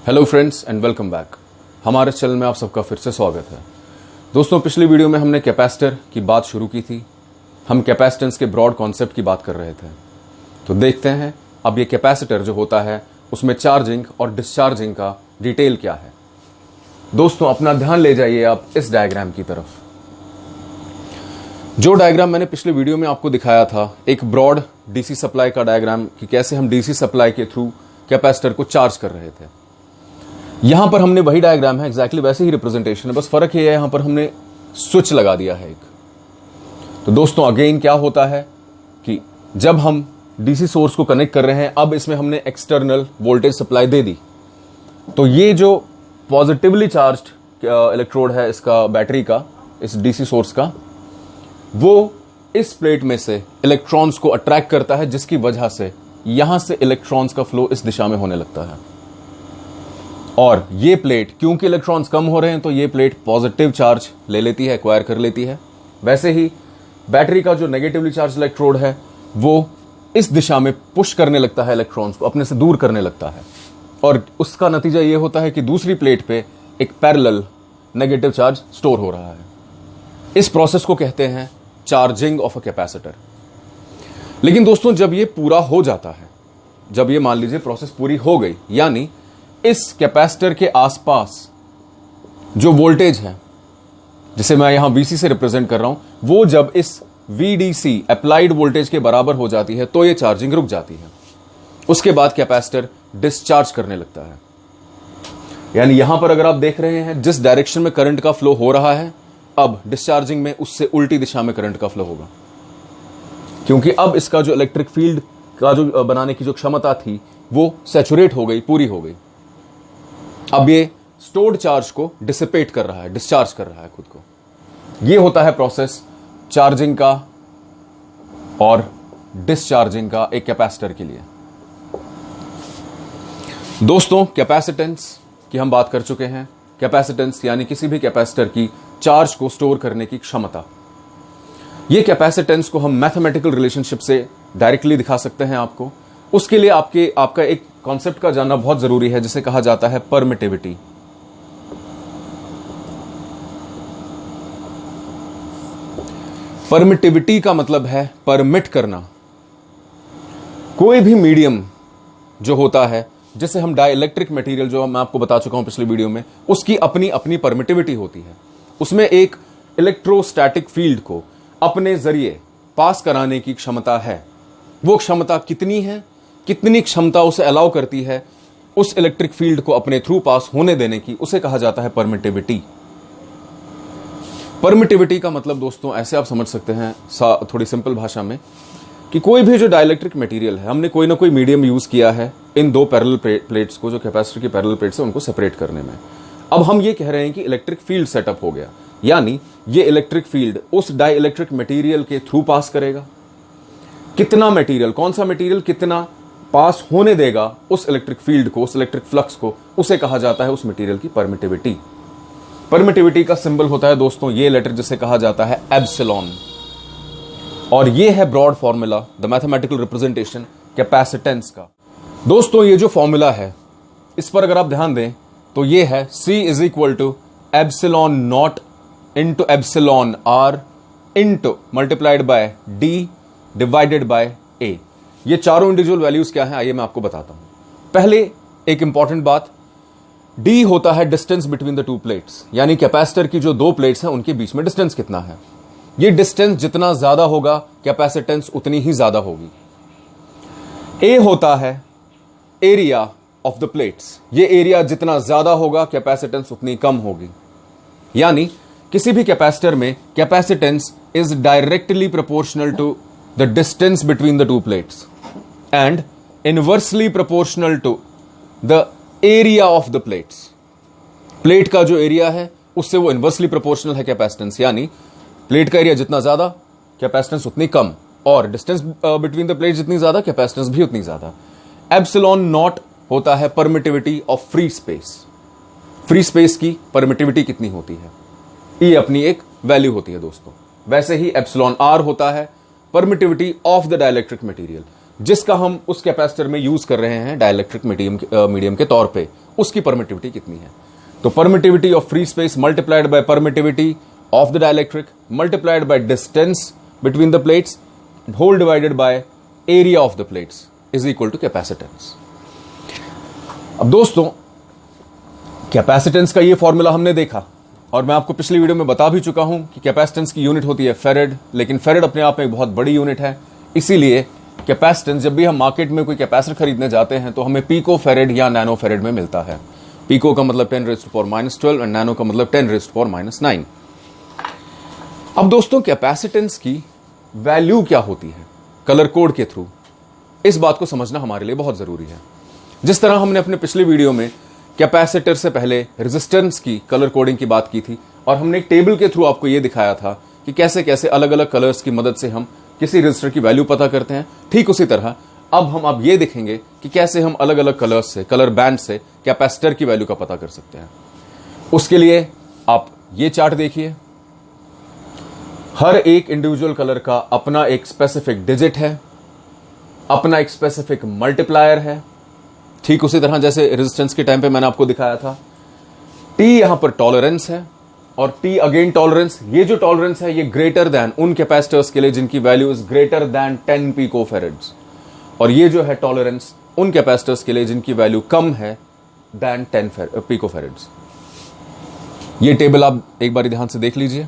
Hello friends and welcome back. हमारे channel में आप सबका फिर से स्वागत है। दोस्तों, पिछली वीडियो में हमने कैपेसिटर की बात शुरू की थी। हम कैपेसिटेंस के ब्रॉड कॉन्सेप्ट की बात कर रहे थे। तो देखते हैं अब ये कैपेसिटर जो होता है उसमें चार्जिंग और डिस्चार्जिंग का डिटेल क्या है। दोस्तों, अपना ध्यान ले जाइए आप इस डायग्राम की तरफ। जो डायग्राम मैंने पिछले वीडियो में आपको दिखाया था, एक ब्रॉड डीसी सप्लाई का डायग्राम कि कैसे हम डीसी सप्लाई के थ्रू कैपेसिटर को चार्ज कर रहे थे। यहां पर हमने वही डायग्राम है, एग्जैक्टली वैसे ही रिप्रेजेंटेशन है, बस फर्क ये है यहां पर हमने स्विच लगा दिया है एक। तो दोस्तों, अगेन क्या होता है कि जब हम डीसी सोर्स को कनेक्ट कर रहे हैं, अब इसमें हमने एक्सटर्नल वोल्टेज सप्लाई दे दी, तो ये जो पॉजिटिवली चार्ज्ड इलेक्ट्रोड है इसका, बैटरी का, इस डीसी सोर्स का, वो इस प्लेट में से इलेक्ट्रॉन्स को अट्रैक्ट करता है, जिसकी वजह से यहां से इलेक्ट्रॉन्स का फ्लो इस दिशा में होने लगता है। और ये प्लेट, क्योंकि इलेक्ट्रॉन्स कम हो रहे हैं, तो ये प्लेट पॉजिटिव चार्ज ले लेती है, एक्वायर कर लेती है। वैसे ही बैटरी का जो नेगेटिवली चार्ज इलेक्ट्रोड है वो इस दिशा में पुश करने लगता है, इलेक्ट्रॉन्स को अपने से दूर करने लगता है, और उसका नतीजा ये होता है कि दूसरी प्लेट पे एक पैरेलल नेगेटिव चार्ज स्टोर हो रहा है। इस प्रोसेस को कहते हैं चार्जिंग ऑफ अ कैपेसिटर। लेकिन दोस्तों, जब ये पूरा हो जाता है, जब ये मान लीजिए प्रोसेस पूरी हो गई, यानी इस कैपेसिटर के आसपास जो वोल्टेज है, जिसे मैं यहां VC से रिप्रेजेंट कर रहा हूं, वो जब इस VDC अप्लाइड वोल्टेज के बराबर हो जाती है, तो ये चार्जिंग रुक जाती है। उसके बाद कैपेसिटर डिस्चार्ज करने लगता है। यानी यहां पर अगर आप देख रहे हैं, जिस डायरेक्शन में करंट का फ्लो हो रहा है, अब डिस्चार्जिंग में उससे उल्टी दिशा में करंट का फ्लो होगा, क्योंकि अब इसका जो इलेक्ट्रिक फील्ड का जो बनाने की जो क्षमता थी वो सैचुरेट हो गई, पूरी हो गई। अब ये स्टोर्ड चार्ज को डिसिपेट कर रहा है, डिस्चार्ज कर रहा है खुद को। ये होता है प्रोसेस चार्जिंग का और डिस्चार्जिंग का एक कैपेसिटर के लिए। दोस्तों, कैपेसिटेंस की हम बात कर चुके हैं। कैपेसिटेंस यानी किसी भी कैपेसिटर की चार्ज को स्टोर करने की क्षमता। ये कैपेसिटेंस को हम मैथमेटिकल रिलेशनशिप से डायरेक्टली दिखा सकते हैं आपको। उसके लिए आपका एक कॉन्सेप्ट का जानना बहुत जरूरी है, जिसे कहा जाता है परमिटिविटी। परमिटिविटी का मतलब है परमिट करना। कोई भी मीडियम जो होता है, जैसे हम डाइलेक्ट्रिक मटेरियल, जो मैं आपको बता चुका हूं पिछली वीडियो में, उसकी अपनी अपनी परमिटिविटी होती है। उसमें एक इलेक्ट्रोस्टैटिक फील्ड को अपने जरिए पास कराने की क्षमता है। वो क्षमता कितनी है, कितनी क्षमता उसे अलाउ करती है उस इलेक्ट्रिक फील्ड को अपने थ्रू पास होने देने की, उसे कहा जाता है परमिटिविटी। परमिटिविटी का मतलब दोस्तों ऐसे आप समझ सकते हैं थोड़ी सिंपल भाषा में, कि कोई भी जो डाइलेक्ट्रिक मटेरियल है, हमने कोई ना कोई मीडियम यूज किया है इन दो पैरेलल प्लेट्स को, जो कैपेसिटर की पैरेलल प्लेट्स है, उनको सेपरेट करने में। अब हम ये कह रहे हैं कि इलेक्ट्रिक फील्ड सेटअप हो गया, यानी ये इलेक्ट्रिक फील्ड उस डाइलेक्ट्रिक मटेरियल के थ्रू पास करेगा। कितना मटेरियल, कौन सा मटेरियल कितना पास होने देगा उस इलेक्ट्रिक फील्ड को, उस इलेक्ट्रिक फ्लक्स को, उसे कहा जाता है उस मटेरियल की परमिटिविटी। परमिटिविटी का सिंबल होता है दोस्तों ये लेटर, जिसे कहा जाता है एप्सिलॉन। और ये है broad formula, the mathematical representation capacitance का। दोस्तों, ये जो फॉर्मूला है, इस पर अगर आप ध्यान दें तो ये है C is equal to epsilon naught into epsilon R into multiplied by D divided by A। ये चारों इंडिविजुअल वैल्यूज क्या हैं, आइए मैं आपको बताता हूं। पहले एक इंपॉर्टेंट बात, D होता है distance between the two plates, यानी कैपेसिटर की जो दो प्लेट्स हैं उनके बीच में डिस्टेंस कितना है। ये डिस्टेंस जितना ज्यादा होगा, कैपेसिटेंस उतनी ही ज्यादा होगी। A होता है एरिया ऑफ द प्लेट्स, ये एरिया जितना ज्यादा होगा, कैपेसिटेंस उतनी कम होगी। यानी किसी भी कैपेसिटर में capacitance is directly proportional to the distance between the two plates and inversely proportional to the area of the plates। Plate का जो एरिया है उससे वो इनवर्सली प्रोपोर्शनल है कैपेसिटेंस, यानी प्लेट का एरिया जितना ज्यादा, कैपेसिटेंस उतनी कम, और डिस्टेंस बिटवीन द प्लेट जितनी ज्यादा, कैपेसिटेंस भी उतनी ज्यादा। एप्सिलॉन नॉट होता है permittivity of free space. Free space की परमिटिविटी कितनी होती है, ये अपनी एक वैल्यू होती है दोस्तों। वैसे ही एप्सिलॉन R होता है permittivity of the dielectric material, जिसका हम उस कैपेसिटर में यूज कर रहे हैं डाइलेक्ट्रिक मीडियम के तौर पे, उसकी परमिटिविटी कितनी है। तो permittivity of free space multiplied by permittivity of the dielectric multiplied by distance between the plates whole divided by area of the plates is equal to capacitance. अब दोस्तों कैपेसिटेंस का ये फॉर्मूला हमने देखा और मैं आपको पिछली वीडियो में बता भी चुका हूं कि कैपेसिटेंस की यूनिट होती है फेरेड, लेकिन फेरेड अपने आप में एक बहुत बड़ी यूनिट है। इसीलिए कैपेसिटेंस, जब भी हम मार्केट में कोई कैपेसिटर खरीदने जाते हैं तो हमें पीको फेरेड या नैनो फेरेड में मिलता है। पीको का मतलब 10⁻⁻12 और नैनो का मतलब 10⁻⁹ अब दोस्तों कैपेसिटेंस की वैल्यू क्या होती है कलर कोड के थ्रू, इस बात को समझना हमारे लिए बहुत जरूरी है। जिस तरह हमने अपने पिछले वीडियो में कैपेसिटर से पहले रेजिस्टेंस की कलर कोडिंग की बात की थी और हमने एक टेबल के थ्रू आपको यह दिखाया था कि कैसे कैसे अलग अलग कलर्स की मदद से हम किसी रेजिस्टर की वैल्यू पता करते हैं, ठीक उसी तरह अब ये देखेंगे कि कैसे हम अलग अलग कलर्स से, कलर बैंड से कैपेसिटर की वैल्यू का पता कर सकते हैं। उसके लिए आप ये चार्ट देखिए, हर एक इंडिविजुअल कलर का अपना एक स्पेसिफिक डिजिट है, अपना एक स्पेसिफिक मल्टीप्लायर है। ठीक उसी तरह जैसे रेजिस्टेंस के टाइम पे मैंने आपको दिखाया था, T यहां पर टॉलरेंस है और T अगेन टॉलरेंस। ये जो टॉलरेंस है ये ग्रेटर देन उन कैपेसिटर्स के लिए जिनकी वैल्यू इज ग्रेटर देन 10 पिकोफैरेड्स, और ये जो है टॉलरेंस उन कैपेसिटर्स के लिए जिनकी वैल्यू कम है देन 10 पिकोफैरेड्स। ये टेबल आप एक बार ध्यान से देख लीजिए।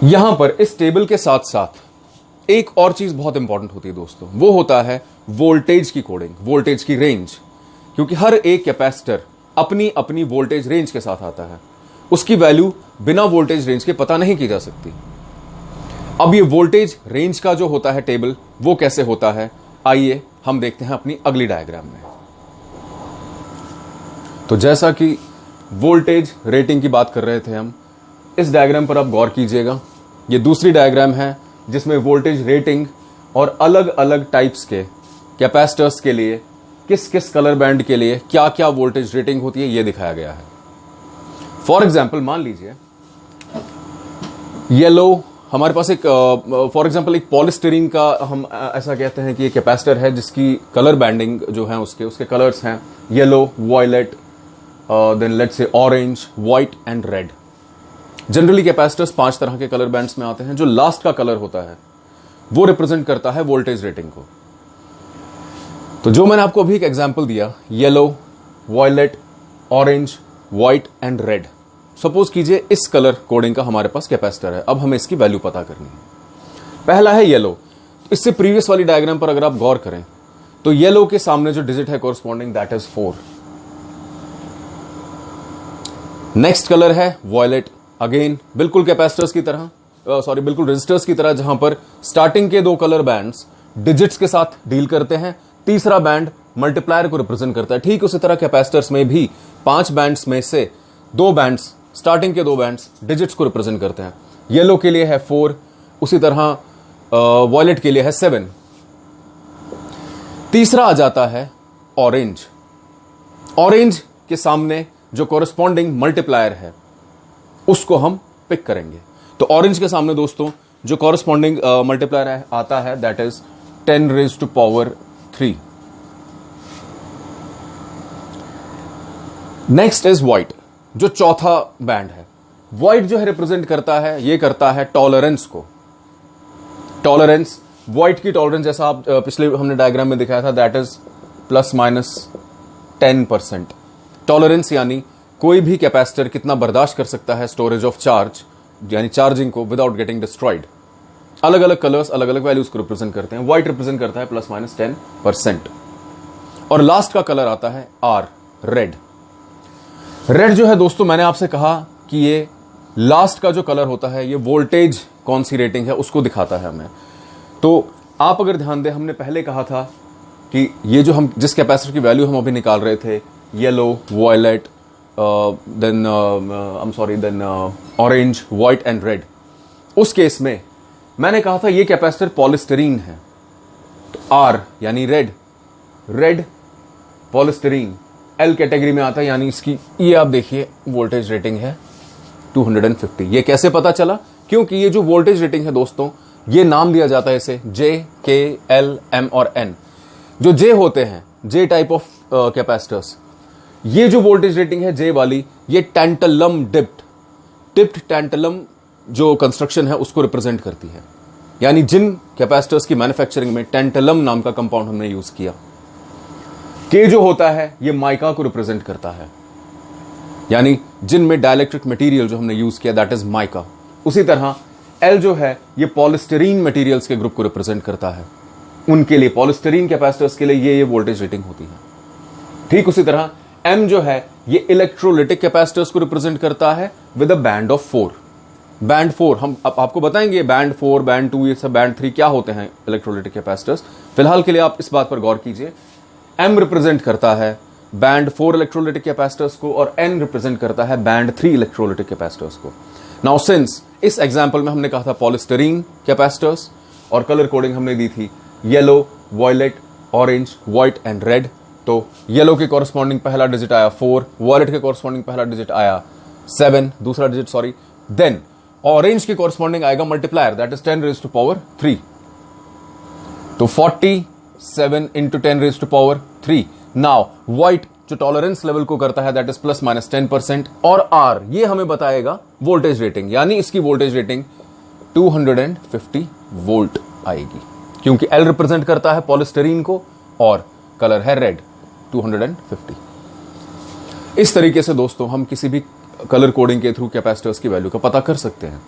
यहां पर इस टेबल के साथ साथ एक और चीज बहुत इंपॉर्टेंट होती है दोस्तों, वो होता है वोल्टेज की कोडिंग, वोल्टेज की रेंज। क्योंकि हर एक कैपेसिटर अपनी अपनी वोल्टेज रेंज के साथ आता है, उसकी वैल्यू बिना वोल्टेज रेंज के पता नहीं की जा सकती। अब ये वोल्टेज रेंज का जो होता है टेबल, वो कैसे होता है, आइए हम देखते हैं अपनी अगली डायग्राम में। तो जैसा कि वोल्टेज रेटिंग की बात कर रहे थे हम, इस डायग्राम पर आप गौर कीजिएगा। ये दूसरी डायग्राम है जिसमें वोल्टेज रेटिंग और अलग अलग टाइप्स के कैपेसिटर्स के लिए किस किस कलर बैंड के लिए क्या क्या वोल्टेज रेटिंग होती है, यह दिखाया गया है। फॉर एग्जाम्पल मान लीजिए येलो, हमारे पास एक फॉर एग्जाम्पल एक पॉलिस्टीरीन का हम ऐसा कहते हैं कि ये कैपेसिटर है जिसकी कलर बैंडिंग जो है उसके कलर्स हैं yellow, violet, then let's say orange, white and red. Generally capacitors 5 तरह के कलर बैंड्स में आते हैं। जो लास्ट का कलर होता है वो रिप्रेजेंट करता है वोल्टेज रेटिंग को। तो जो मैंने आपको अभी एक एग्जांपल दिया, yellow, violet, orange, white and red, suppose कीजिए इस कलर कोडिंग का हमारे पास कैपेसिटर है। अब हमें इसकी वैल्यू पता करनी है। पहला है येलो। इससे प्रीवियस वाली डायग्राम पर अगर आप गौर करें तो येलो के सामने जो डिजिट है corresponding that is 4। Next colour है वॉयलेट, अगेन बिल्कुल कैपेसिटर्स की तरह, बिल्कुल रेजिस्टर्स की तरह, जहां पर स्टार्टिंग के 2 कलर बैंड्स डिजिट्स के साथ डील करते हैं, तीसरा बैंड मल्टीप्लायर को रिप्रेजेंट करता है। ठीक उसी तरह कैपेसिटर्स में भी 5 बैंड्स में से 2 बैंड्स, स्टार्टिंग के 2 बैंड्स डिजिट्स को रिप्रेजेंट करते हैं। येलो के लिए है 4, उसी तरह वॉयलेट के लिए है 7। तीसरा आ जाता है ऑरेंज। ऑरेंज के सामने जो कोरस्पॉन्डिंग मल्टीप्लायर है उसको हम पिक करेंगे। तो ऑरेंज के सामने दोस्तों जो कॉरस्पॉन्डिंग मल्टीप्लायर आता है that is 10⁻3। Next is white, जो चौथा बैंड है। व्हाइट जो है रिप्रेजेंट करता है, ये करता है टॉलरेंस को। टॉलरेंस, व्हाइट की टॉलरेंस जैसा आप पिछले हमने डायग्राम में दिखाया था दैट इज ±10%। टॉलरेंस यानी कोई भी कैपेसिटर कितना बर्दाश्त कर सकता है स्टोरेज ऑफ चार्ज, यानी चार्जिंग को विदाउट गेटिंग डिस्ट्रॉयड। अलग अलग कलर्स अलग अलग वैल्यूज को रिप्रेजेंट करते हैं। व्हाइट रिप्रेजेंट करता है ±10%। और लास्ट का कलर आता है आर, रेड। रेड जो है दोस्तों, मैंने आपसे कहा कि ये लास्ट का जो कलर होता है ये वोल्टेज कौन सी रेटिंग है उसको दिखाता है हमें। तो आप अगर ध्यान दें, हमने पहले कहा था कि ये जो हम जिस कैपेसिटर की वैल्यू हम अभी निकाल रहे थे, yellow, violet, then orange, white and red, उस केस में मैंने कहा था ये कैपेसिटर पॉलिस्टीरीन है। तो आर यानी red, red polystyrene L category में आता है, यानी इसकी ये आप देखिए वोल्टेज रेटिंग है 250। ये कैसे पता चला? क्योंकि ये जो वोल्टेज रेटिंग है दोस्तों, ये नाम दिया जाता है इसे J, K, L, M और N। जो J होते हैं, J टाइप ऑफ कैपेसिटर्स, ये जो वोल्टेज रेटिंग है जे वाली, ये टैंटलम डिप्ड टैंटलम जो कंस्ट्रक्शन है उसको रिप्रेजेंट करती है। यानी जिन कैपेसिटर्स की मैन्युफैक्चरिंग में टैंटलम नाम का कंपाउंड हमने यूज किया। के जो होता है ये माइका को रिप्रेजेंट करता है, यानी जिनमें डाइलेक्ट्रिक मटेरियल जो हमने यूज किया दैट इज माइका। उसी तरह एल जो है ये पॉलिस्टरीन मटेरियल्स के ग्रुप को रिप्रेजेंट करता है, उनके लिए पॉलिस्टरीन कैपेसिटर्स के लिए ये वोल्टेज रेटिंग होती है। ठीक उसी तरह एम जो है ये इलेक्ट्रोलिटिक कैपेसिटर्स को रिप्रेजेंट करता है with a band of 4। Band 4 हम आपको बताएंगे, बैंड 4, बैंड 2, ये सब बैंड 3 क्या होते हैं इलेक्ट्रोलिटिक कैपेसिटर्स। फिलहाल के लिए आप इस बात पर गौर कीजिए, एम रिप्रेजेंट करता है बैंड 4 इलेक्ट्रोलिटिक कैपेसिटर्स को और एन रिप्रेजेंट करता है बैंड 3 इलेक्ट्रोलिटिक कैपेसिटर्स को। नाउ सिंस इस एग्जांपल में हमने कहा था पॉलिस्टरीन कैपेसिटर्स और कलर कोडिंग हमने दी थी yellow, violet, orange, white and red. तो येलो के कॉरस्पॉन्डिंग पहला डिजिट आया 4, वॉयलेट के कॉरस्पॉन्डिंग पहला डिजिट आया 7, दूसरा डिजिट सॉरी, देन ऑरेंज के कॉरस्पॉन्डिंग आएगा multiplier that is 10 rays to power 3। तो 47 into 10 rays to power 3। Now white जो टॉलरेंस लेवल को करता है दैट इज प्लस माइनस 10%, और आर ये हमें बताएगा वोल्टेज रेटिंग, यानी इसकी वोल्टेज रेटिंग 250 वोल्ट आएगी, क्योंकि एल रिप्रेजेंट करता है पॉलिस्टरीन को और कलर है रेड 250। इस तरीके से दोस्तों हम किसी भी कलर कोडिंग के थ्रू कैपेसिटर्स की वैल्यू का पता कर सकते हैं।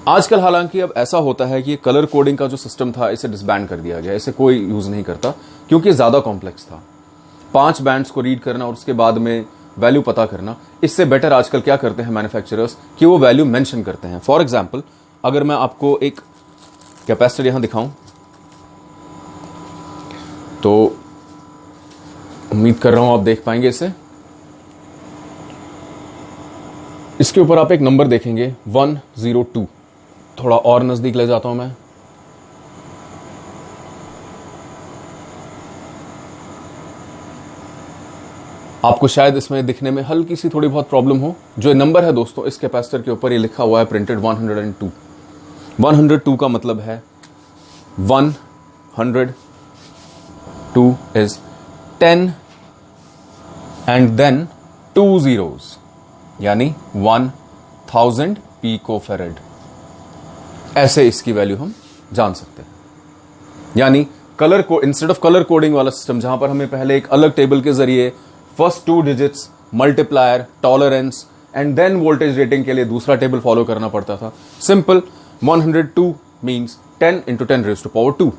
आजकल हालांकि अब ऐसा होता है कि कलर कोडिंग का जो सिस्टम था इसे डिसबैंड कर दिया गया, इसे कोई यूज नहीं करता क्योंकि ज्यादा कॉम्प्लेक्स था। 5 बैंड्स को रीड करना और उसके बाद में वैल्यू पता करना, इससे बेटर आजकल क्या करते हैं मैन्युफैक्चरर्स कि वो वैल्यू मेंशन करते हैं। फॉर एग्जांपल अगर मैं आपको एक कैपेसिटर यहां दिखाऊं तो उम्मीद कर रहा हूं आप देख पाएंगे इसे। इसके ऊपर आप एक नंबर देखेंगे 102। थोड़ा और नजदीक ले जाता हूं मैं। आपको शायद इसमें दिखने में हल्की सी थोड़ी बहुत प्रॉब्लम हो। जो नंबर है दोस्तों इस कैपेसिटर के ऊपर ये लिखा हुआ है प्रिंटेड 102। 102 का मतलब है 102 इज 10 एंड देन 2 zeros, यानी 1000 पिकोफेरेड। ऐसे इसकी वैल्यू हम जान सकते हैं। यानी कलर को इंस्टेड ऑफ कलर कोडिंग वाला सिस्टम जहां पर हमें पहले एक अलग टेबल के जरिए first 2 digits, multiplier, tolerance and then voltage rating के लिए दूसरा टेबल फॉलो करना पड़ता था, simple 102 means 10 into 10 rays to power 2,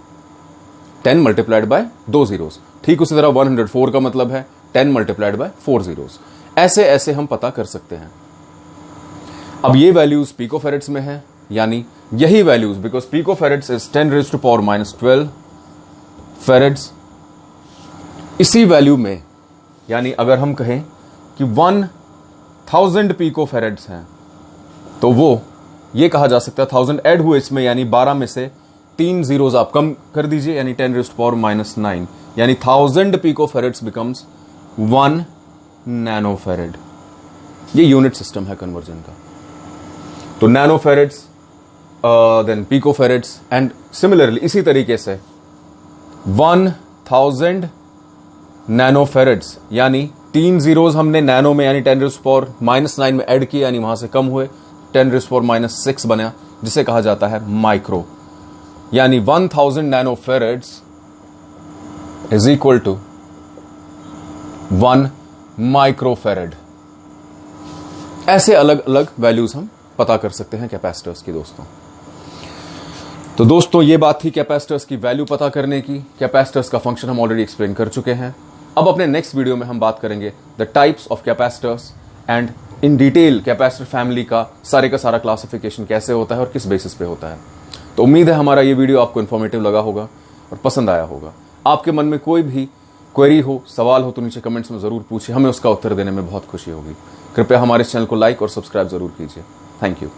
10 multiplied by 2 zeros। ठीक उसी तरह 104 का मतलब है 10 मल्टीप्लाइड बाय 4 zeros। ऐसे ऐसे हम पता कर सकते हैं। अब ये वैल्यूज पिकोफेरेड्स में है, यानी यही values because picofarads is 10 rays to power -12 farads. इसी वैल्यू में यानी अगर हम कहें कि 1000 पिकोफेरेड्स हैं तो वो ये कहा जा सकता है 1000 ऐड हुए इसमें, यानी 12 में से 3 zeros आप कम कर दीजिए, यानी 10 रेज़ टू पावर -9, यानी 1000 पिकोफेरेड्स बिकम्स 1 नैनोफेरेड। ये यूनिट सिस्टम है कन्वर्जन का। तो नैनोफेरेड्स देन पिकोफेरेड्स एंड सिमिलरली इसी तरीके से 1000 नैनोफेरेड्स, यानी 3 zeros हमने नैनो में यानी 10 रेज़ टू पावर -9 में ऐड किया, यानी वहां से कम हुए 10 रेज़ टू पावर -6 बना, जिसे कहा जाता है माइक्रो। यानी 1000 नैनोफेरेड्स इज इक्वल टू 1 माइक्रोफेरेड। ऐसे अलग अलग वैल्यूज हम पता कर सकते हैं कैपेसिटर्स की दोस्तों। तो दोस्तों ये बात थी कैपेसिटर्स की वैल्यू पता करने की। कैपेसिटर्स का फंक्शन हम ऑलरेडी एक्सप्लेन कर चुके हैं। अब अपने नेक्स्ट वीडियो में हम बात करेंगे the types of capacitors and in detail capacitor family का सारा क्लासिफिकेशन कैसे होता है और किस बेसिस पे होता है। तो उम्मीद है हमारा ये वीडियो आपको इन्फॉर्मेटिव लगा होगा और पसंद आया होगा। आपके मन में कोई भी क्वेरी हो, सवाल हो तो नीचे कमेंट्स में जरूर पूछिए, हमें उसका उत्तर देने में बहुत खुशी होगी। कृपया हमारे चैनल को लाइक और सब्सक्राइब जरूर कीजिए। Thank you.